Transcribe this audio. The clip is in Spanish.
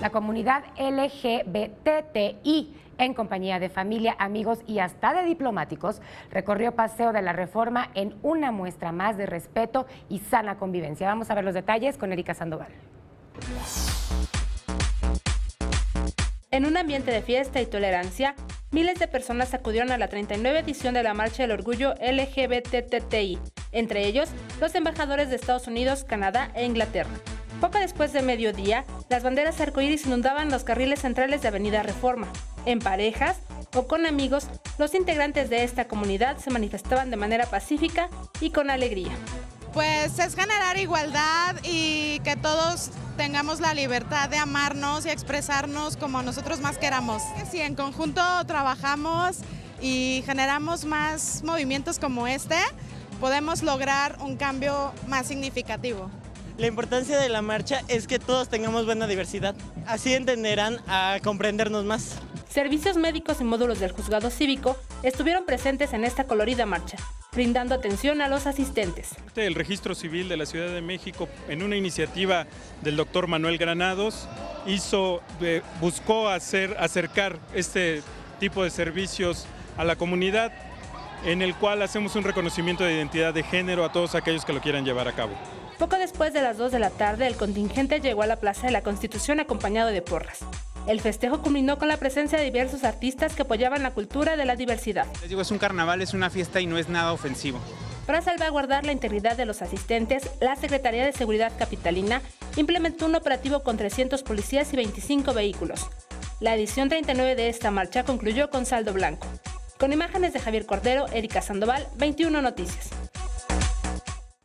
La comunidad LGBTI, en compañía de familia, amigos y hasta de diplomáticos, recorrió Paseo de la Reforma en una muestra más de respeto y sana convivencia. Vamos a ver los detalles con Erika Sandoval. En un ambiente de fiesta y tolerancia, miles de personas acudieron a la 39 edición de la Marcha del Orgullo LGBTTI, entre ellos los embajadores de Estados Unidos, Canadá e Inglaterra. Poco después de mediodía, las banderas arcoíris inundaban los carriles centrales de Avenida Reforma. En parejas o con amigos, los integrantes de esta comunidad se manifestaban de manera pacífica y con alegría. Pues es generar igualdad y que todos tengamos la libertad de amarnos y expresarnos como nosotros más queramos. Si en conjunto trabajamos y generamos más movimientos como este, podemos lograr un cambio más significativo. La importancia de la marcha es que todos tengamos buena diversidad, así entenderán a comprendernos más. Servicios médicos y módulos del Juzgado Cívico estuvieron presentes en esta colorida marcha, brindando atención a los asistentes. El Registro Civil de la Ciudad de México, en una iniciativa del doctor Manuel Granados, buscó acercar este tipo de servicios a la comunidad, en el cual hacemos un reconocimiento de identidad de género a todos aquellos que lo quieran llevar a cabo. Poco después de las 2 de la tarde, el contingente llegó a la Plaza de la Constitución acompañado de porras. El festejo culminó con la presencia de diversos artistas que apoyaban la cultura de la diversidad. Les digo, es un carnaval, es una fiesta y no es nada ofensivo. Para salvaguardar la integridad de los asistentes, la Secretaría de Seguridad Capitalina implementó un operativo con 300 policías y 25 vehículos. La edición 39 de esta marcha concluyó con saldo blanco. Con imágenes de Javier Cordero, Erika Sandoval, 21 Noticias.